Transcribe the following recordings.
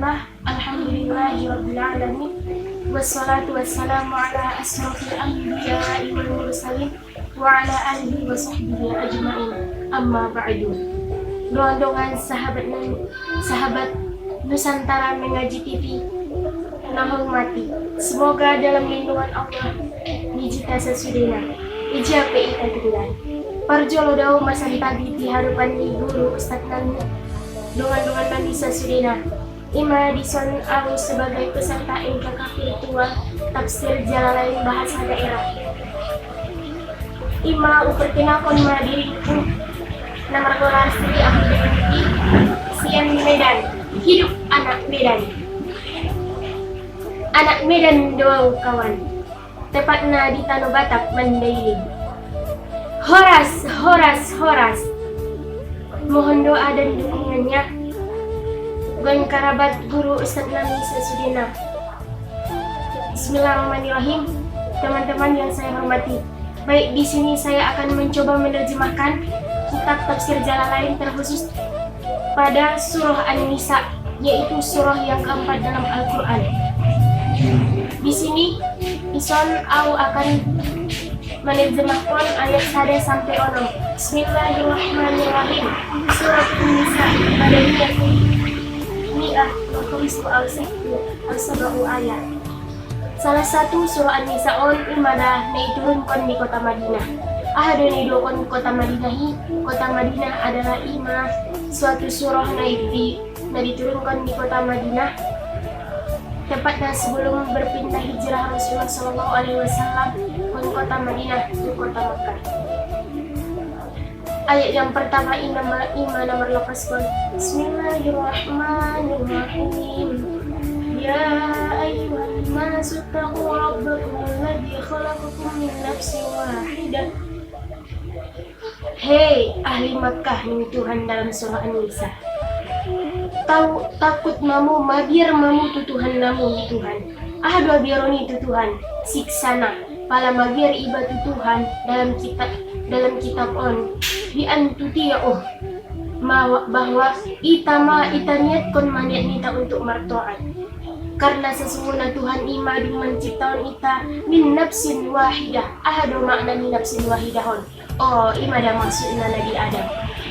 Bismillah, alhamdulillahirrabbilalamin. Wassalatu wassalamu ala asrafil anbiya'i wal mursalin wa ala alihi wa sahbihi ajma'in. Amma ba'du. Doa-doa sahabat Nusantara Mengaji TV na hormati. Semoga dalam lindungan Allah nijita sesudena ijape ita tulan. Parjolo daw masantagi di harapan ni guru Ustadz Nani dongan-dongan Nani sesudena. Ima dison aku sebagai peserta NKK virtual tafsir Jalalain bahasa daerah. Ima uperkenalkan diriku nama gelar studi akademik Sian Medan. Hidup anak Medan. Anak Medan doang kawan, tepatnya di Tanah Batak Mandailing. Horas. Mohon doa dan dukungannya bagi kerabat guru Ustadz Nani Sesudena. Bismillahirrahmanirrahim. Teman-teman yang saya hormati, baik di sini saya akan mencoba menerjemahkan kitab tafsir Jalalain terkhusus pada surah An-Nisa, yaitu surah yang keempat dalam Al-Quran. Di sini Ison aku akan menerjemahkan ayat 1 sampai 6. Bismillahirrahmanirrahim. Surah An-Nisa Madaniyah Mi'ah Wakuristu al-Sab'u ayat. Salah satu surah An-Nisa imadah na iturunkan di kota Madinah. Ahadu ni dokon kota Madinahi. Kota Madinah adalah suatu surah na diturunkan di kota Madinah, tepatnya sebelum berpindah hijrah Rasulullah SAW ke kota Madinah ke kota Makkah. Ayat yang pertama nomor lepas kon. Bismillahirrahmanirrahim. Ya ayyuhan nasu taqu rabbakum alladzi khalaqakum min nafsin wahidah. Hei ahli Makkah, ini Tuhan dalam surah An-Nisa. Takut mamu mabir mamu tu Tuhan namu ni Tuhan. Ahadu abironi tu Tuhan siksana pala mabir iba tu Tuhan dalam kitab on di antutia bahwa ita niat kon maniat nita untuk martoat. Karena sesungguhnya Tuhan ima menciptakan ita min nafsin wahidah. Ahadu makna min nafsin wahidahon. Oh, ima dah maksudnya Nabi Adam.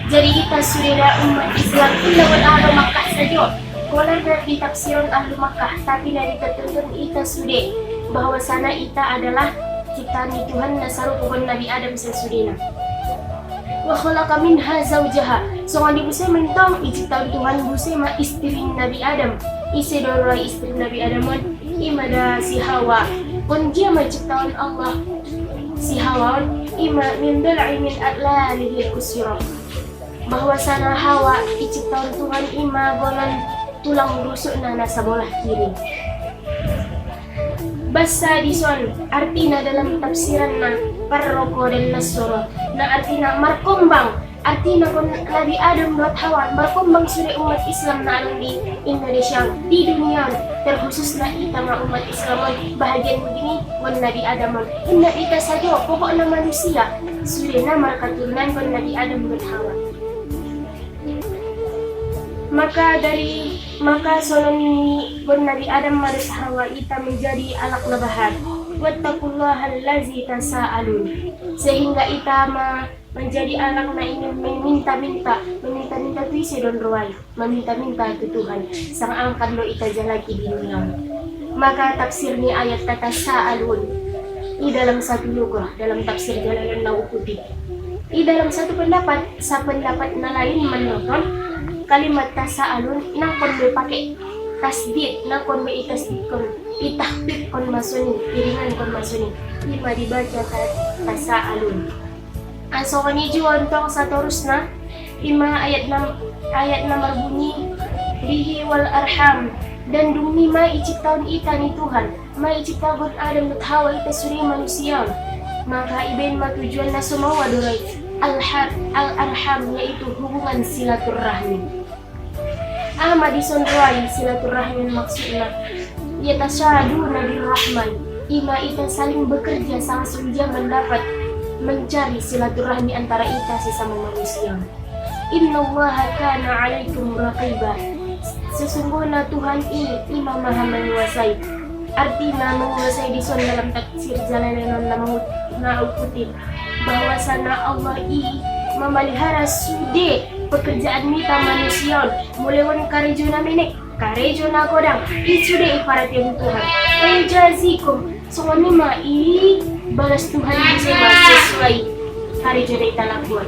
Jadi kita sudah umat Islam lawan ahlu Makkah saja. Kalau dari tafsiran ahlu Makkah, tapi dari ketentuan kita sudah bahwa sana ita adalah ciptaan Tuhan nasaru pohon Nabi Adam sesudahnya. Wa khalaqa minha zawjaha. Soalnya di busai mentong iciptaan Tuhan busai ma istri Nabi Adam. Isi dorai istri Nabi Adam imada si Hawa. Pun dia menciptakan Allah si Hawa ima min dal'i min adlalihi kusira. Bahwa sana Hawa iciptakan Tuhan ima golon tulang rusuk nana sabolah kiri. Basa dison artina dalam tafsiran na parroko dan nasoro na artina markombang. Artinya kon Nabi Adam buat Hawa berkembang sudah umat Islam na alam di Indonesia di dunia terkhusus na ita ma umat Islam bahagian begini kon Nabi Adam inna ita saja pokoknya manusia sudah na markaturunan kon Nabi Adam buat Hawa. Maka soloni kon Nabi Adam maris Hawa ita menjadi anak nabahat. Wattaqullahallazi tasaalun, sehingga ita menjadi anak na ingin meminta-minta tu isi don ruai, meminta-minta ke Tuhan sang angkat lo ita jalaki di dunia. Maka tafsir ni ayat tasaalun di dalam satu lughah dalam tafsir Jalalain Lau Putih. Di dalam satu pendapat, pendapat na lain menonton kalimat tasaalun nang kon be pakai tasdid, nang kon be itasdid kon itahqiq kon masuni, piringan kon masuni. Lima dibaca tasaalun. So kani juon tong sa torusna ayat 6 bunyi bihi wal arham, dan demi ma iciptaun ita ni Tuhan ma iciptaun Adam at Hawa ita suri manusia. Maka iben tujuan na sumawa doray al-arham, yaitu hubungan silaturahmi. Madison Roy silaturahmi maksudnya yatasyadu nabi rahman, ima ita saling bekerja sama sunja mendapat mencari silaturahmi antara ita sesama manusia. Innallaha kana 'alaikum raqiba. Sesungguhnya Tuhan ini Imam Maha menguasai. Artinya menguasai di son dalam tafsir Jalalain na kutip bahwasana Allah memelihara sude pekerjaan mita manusia mulai wan karejo na menek karejo na kodang isude iparat yang Tuhan jazikum soalnya ma balas Tuhan bisa sesuai karejo na italakuan.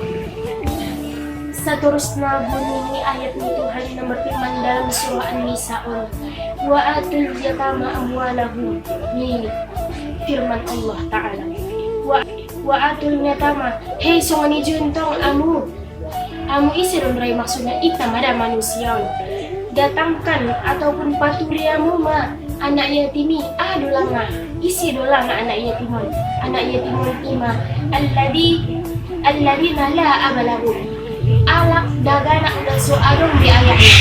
Seterusnya bunyi ayat Tuhan yang berfirman dalam surah An-Nisa wa atul yatama amwalahum, ini firman Allah Ta'ala wa atul yatama hei songani juntong amu isirun rai maksudnya ita mada manusia datangkan ataupun paturiamu ma anak yatimi dolanga isi dolanga anak yatimun ima alladhi la abalahu alak dagana udah soalong di ayatnya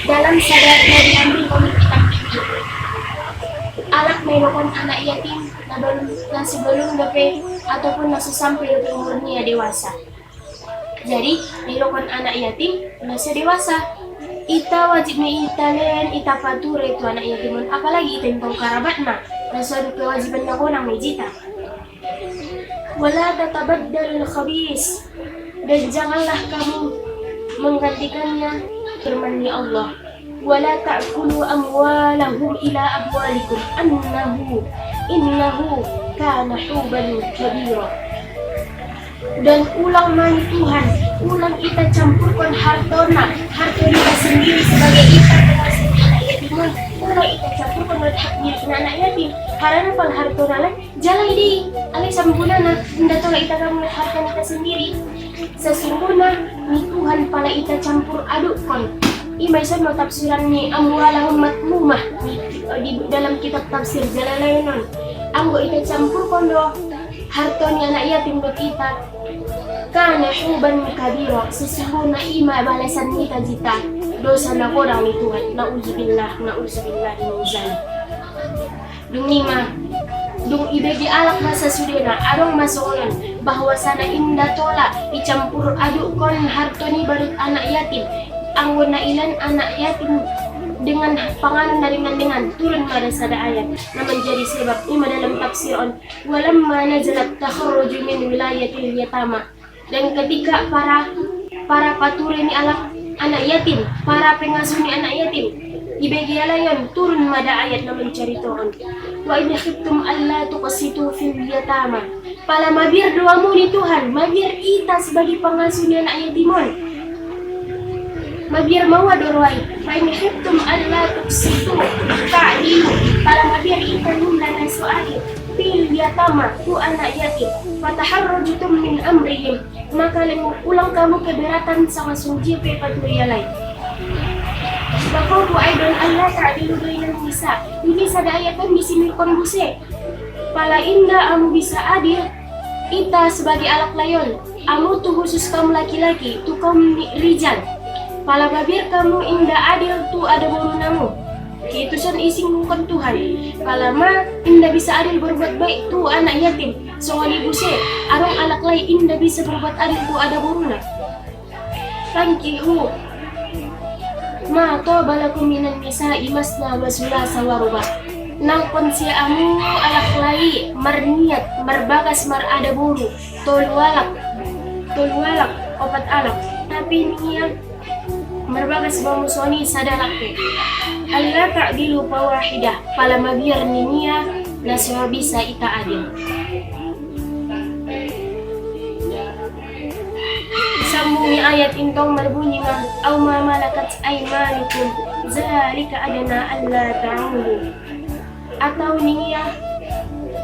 dalam sadarnya diambil oleh kitab itu alak merupakan anak yatim na sebelum dapat ataupun nasi sampai ke umurnya dewasa. Jadi merupakan anak yatim nasi dewasa ita wajib italen ita patur itu anak yatimun apalagi ita yang karabat na suatu kewajiban na konang mejita wala tatabaddalul khabis, dan janganlah kamu menggantikannya firman Allah wala ta'kulu amwalahum ila amwalikum innahu kana huban kabira, dan ulang mani Tuhan ulang kita campurkan hartona kita sendiri sebagai kita termasuk anak yatim ulang kita campurkan anak yatim karena pal hartona lah jalan di alai sampurna hendak tolak kita kamu harta kita sendiri. Sesungguhnya ni Tuhan pala kita campur adukkan imai sama tafsiran ni amwalahum matmumah di dalam kitab tafsir Jalalain anggo ita campur kondo hartoni anak yatim do kita kana huban kabira, sesungguhnya ima balasan kita jita dosa na kodang ni Tuhan na'udzubillah min zalik. Dung ibegi alak masa sudena arong masolan bahwasana inda tola dicampur adukkan hartoni barut anak yatim anggon na ilan anak yatim dengan panganan dengan turun pada sada ayat na menjadi sebab ima dalam tafsir walamma nazalat takharuju min wilayatil yatama, dan ketika para paturi ni anak yatim, para pengasuh ni anak yatim ibegi alayon turun pada ayat na mencari Tuhan wa in khiftum alla tuqsitu fil yatama, pala mabir doamu ni Tuhan mabir ita sebagai pengasuh ni anak yatimon mabir mawa dorwai fa in khiftum alla tuqsitu ta'dilu, pala mabir ita nuna soali fil yatama tu anak yatim fataharrajutum min amrihim, maka ulang kamu keberatan sama sunji pe paturi lain. Bakau idol Allah ta'dilu bainan nisa, ini sada ayatan di sini konbuse pala inda amu bisa adil ita sebagai alak layon amu tu khusus kamu laki-laki tu kaum rijal pala babir kamu inda adil tu ada borunamu itu son ising bukan Tuhan pala ma inda bisa adil berbuat baik tu anak yatim soali buse arong alak lain inda bisa berbuat adil tu ada boruna fankihu ma tobalakum minan nisa'i masna wa sulasa wa ruba, nang konsia amu alak lai marniat marbagas mar ada buru tolwalak opat alak tapi niya marbagas bamusoni sadalak pe alla ta'dilu fawahidah, pala mabir niya na bisa ita adil. Sambungi ayat intong berbunyi aw ma malakat aymanukum zalika adana alla ta'ulu, atau niya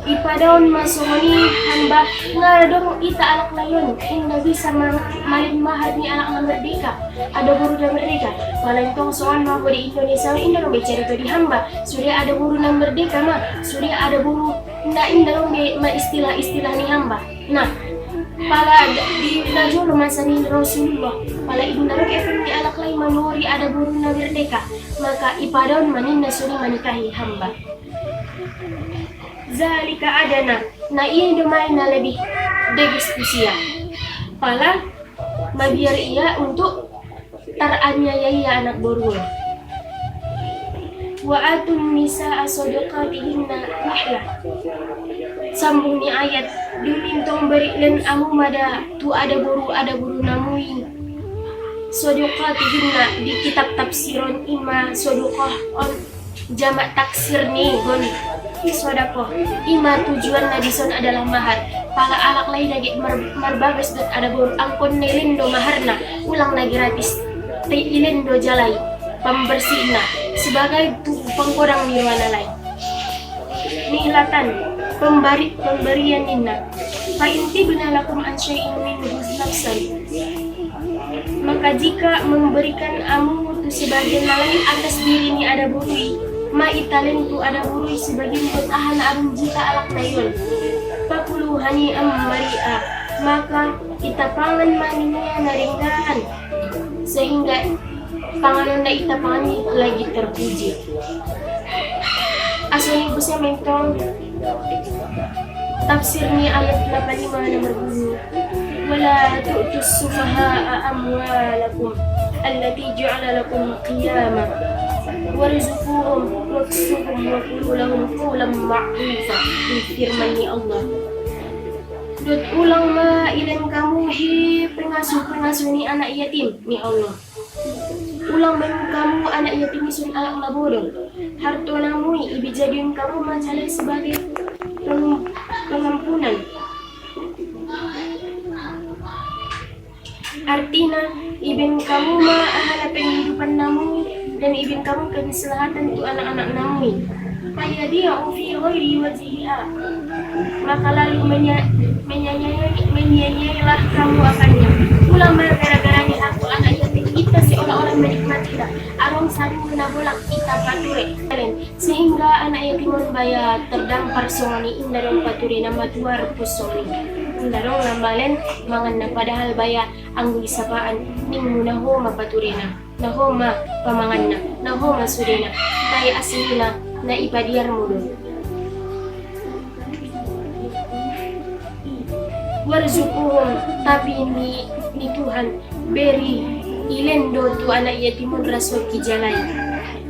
ipadaon masoni hamba ngadong ita alak layon inda bisa malin mahad ni anak na merdeka ada buru na merdeka palantong soan mako di Indonesia inda ro bicara to di hamba sudah ada buru na merdeka sudah ada buru inda ro istilah ni hamba. Nah pala di najul masani Rasulullah pala ibn Darok efem di alak lain manuri ada buru na merdeka maka ipadaon maninda suri manikahi hamba. Zalika adana, na iya domai na lebih diskusia pala mabiar ia untuk taranyayai anak borun wa atun nisaa sadaqatihinna nihlah. Sambung ni ayat, dimintong berikan amu mada tu ada buru namui sadaqatihinna di kitab tafsiron ima sadaqah on jamak taksir ni gon sodakoh ima tujuan nadison adalah mahar. Pala alak lain lagi marbagas dan ada buru angkon nelindo maharna ulang na gratis ilindo jalai pembersihna sebagai pengkurang nirwana lain nihlatan pemberian ninna fa inti binalakum an syai'in min nafsan, maka jika memberikan amu tu sebagian lain atas diri ni ada burui ma italin tu ada burui sebagian buat ahan arum jika alak nayon pakulu hani maria, maka kita pangan maninya naringgan sehingga panganan na ita pangan lagi terpuji. Asal ibu saya mentong tafsir ni ayat 85 nomor 2 wala tu'tus sufaha'a amwalakum allati ja'ala lakum qiyama warzuquhum waksuhum wa qulu lahum qawlan ma'rufa. Firman ni Allah, dut ulang ma ilan kamu hi pengasuh ni anak yatim ni Allah. Ulang ban kamu anak yatim sun alak labodong. Harto namui ibijadiun kamu mancalai sebagai pengampunan. Artinya ibin kamu ma ahala penghidupan namu dan ibin kamu keselahatan tu anak-anak namu. Faya dia fi ghairi wajhiha, maka lalu menyanyilah kamu akannya. Ulang gara-garanya aku anak yatim kita seolah-olah menikmatilah arong sari menabolak kita pature sehingga anak yatimun baya terdampar songoni indarong pature nama tuar pusoni indarong nambalen mangan na padahal baya ang gisapaan ning munaho mapaturena naho ma pamangan na naho masudena tay asinila na ipadiar mudo warzukuhum, tapi ni Tuhan beri ilendo tu anak yatimun rasul kijalai.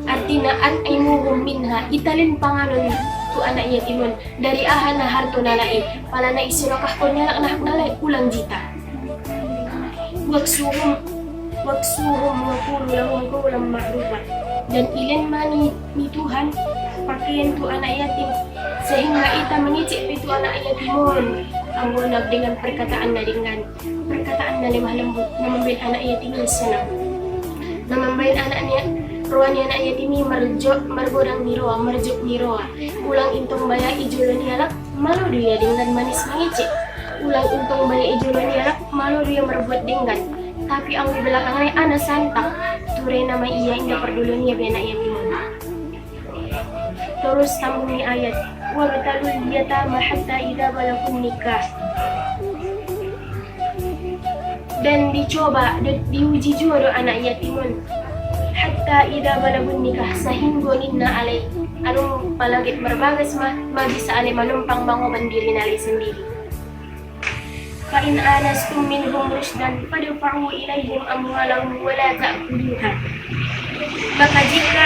Artinya at'imuhum minha italin panganon tu anak yatimun dari ahana harto nalai pala na isinokah ko nalak nalai ulang jita. Waksuhum wa qulu lahum qawlan ma'rufa, dan ilen mani ni Tuhan pakaian tu anak yatim sehingga ita menyicip itu anak yatimun anggunag dengan perkataan na lemah lembut na membain anak yatimi senang na membain anaknya ruannya anak yatimi margodang niroa marjuk niroa ulang intong baya ijulan nialak malu dia dengan manis mengicip ulang intong baya ijulan nialak malu dia merbuat dengan tapi ang di belakangnya anak santak ture nama iya indah perdulian ya anak yatimun. Terus sambung ni ayat wabtalul yatama hatta idza balagun nikah, dan dicoba diuji juga anak yatimun hatta idza balagun nikah sehingga ninna alai anu palagit merbagas ma bisa alai manumpang bango bandiri nalai sendiri. Fa in anastum minhum rushdan fadfa'u ilaihim amwalahum wa la ta'kuluha, maka jika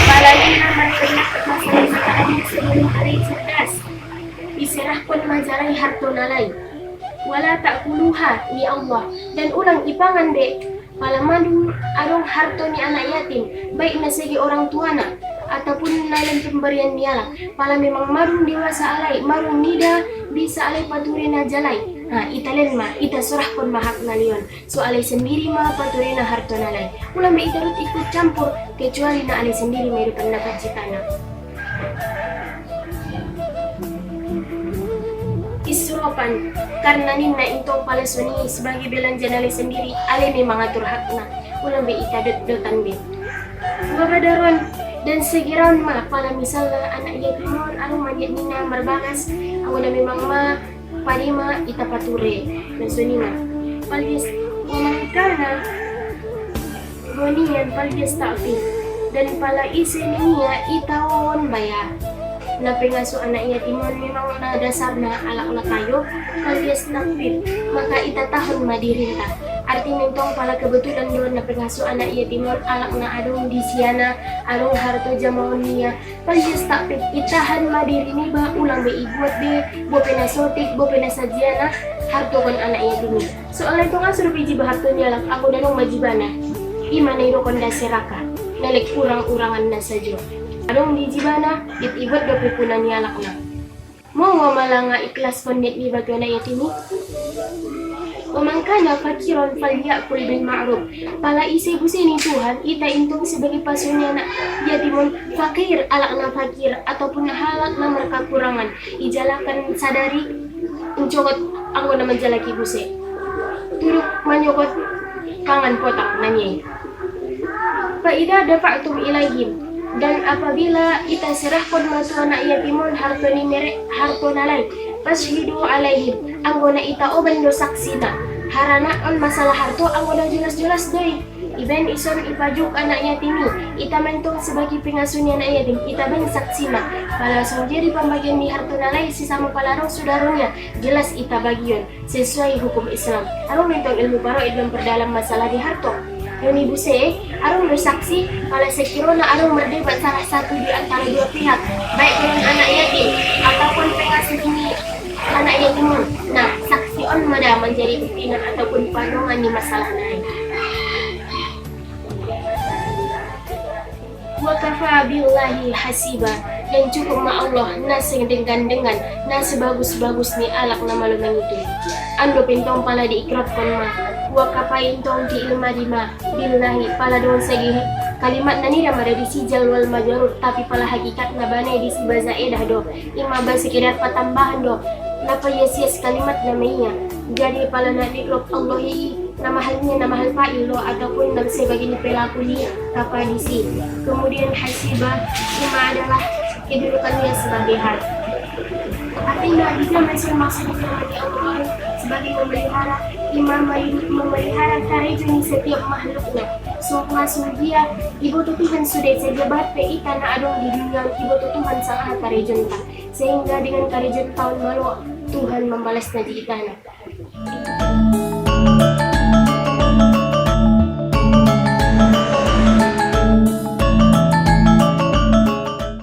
balalina mereka masalah keadaan sebelum hari cerdas diserahkan majalai harto nalai wala ta'kuluha ni Allah, dan ulang ipangan be pala madu arong harto ni anak yatim baik na segi orang tuana ataupun lain pemberian niala pala memang marung dewasa alai marung nida bisa alai paturina jalai. Nah, italen ma ita surahkan mahak nalion so alai sendiri ma paturina harto nalai ulang be ita rut ikut campur kecuali na alai sendiri may pendapat citana. Isropan karena ninna intong palasoni sebagai belanja nalai sendiri alai memang atur hakna ulang be ita dotan be wabadaron dan segiran ma pala misalnya anak yatimun anu manjat nina marbagas awala memang ma padima ita pature dan sunina palis wamangkana gonian palis ta'fi, dan pala isininya itawon baya na pengasu anak yatimun memang na dasarna alak na tayo palis ta'fi, maka ita tahun madirinta artinya tong pala kebetulan doon na pengasuh anak yatim alak na adong di siana adong harto jamaunia panjus tak itahan madiri ni ba ulang be ibuat be bo penasotik bo penasajiana harto kon anak yatim soalnya tong asur biji baharto niya lang ako danong majibana imana iro kon dasiraka nalik urang-urangan na sajo adong di jibana it ibot do pepunan niya lak na mo malanga ikhlas kondit ni bato na yatim Umangkana fakiron falyakul bil ma'ruf. Pala isi busini Tuhan, ita intong sebagai pasunya na yatimun fakir alak na fakir ataupun halak na merkakurangan. Ijalakan sadari uncokot ako na menjalaki buse. Turuk manyokot kangan potak nanyay. Faida dafa'tum ilaihim. Dan apabila ita serahkan matu anak yatimun harto ni merek harto nalay. Pashidu alaihim anggona ita oban do saksina harana on masalah harto anggona jelas-jelas doi iben ison ipajuk anak yatimi ita mentong sebagai pengasuhnya anak yatim ita ben saksina kalau jadi pembagian di harto nalai sesama palarong saudaranya jelas ita bagian sesuai hukum Islam arong mentong ilmu paro ilmu perdalam masalah di harto Yoni buse arong bersaksi kalau sekiranya arong berdebat salah satu di antara dua pihak baik dengan anak yatim ataupun pengasuh ini anak yatim. Nah, saksi on mada menjadi pimpinan ataupun panongan di masalah lain. Wa kafa billahi hasiba dan cukup ma Allah nasing dengan na sebagus-bagus ni alak na malumang itu. Ando pintong pala diikrapkan ma. Wa kafa intong di ilma dima billahi pala doon sagi kalimat na nila mada di sijal wal majarur tapi pala hakikat na banay di si bazaedah do. Ima ba sekedar patambahan do. Napa yes kalimat namanya jadi pala na dikrop Allah na mahal pailo ataupun na sebagai pelaku ni kapa disi kemudian hasibah ima adalah kedudukannya sebagai hal artinya bisa masih maksud firman Allah sebagai memelihara imam memelihara karejuni setiap makhluknya sukma dia ibu Tuhan sudah sejabat pe itana adong di dunia ibu Tuhan sangat karejunta sehingga dengan karejun tahun lalu Tuhan membalas nanti itana.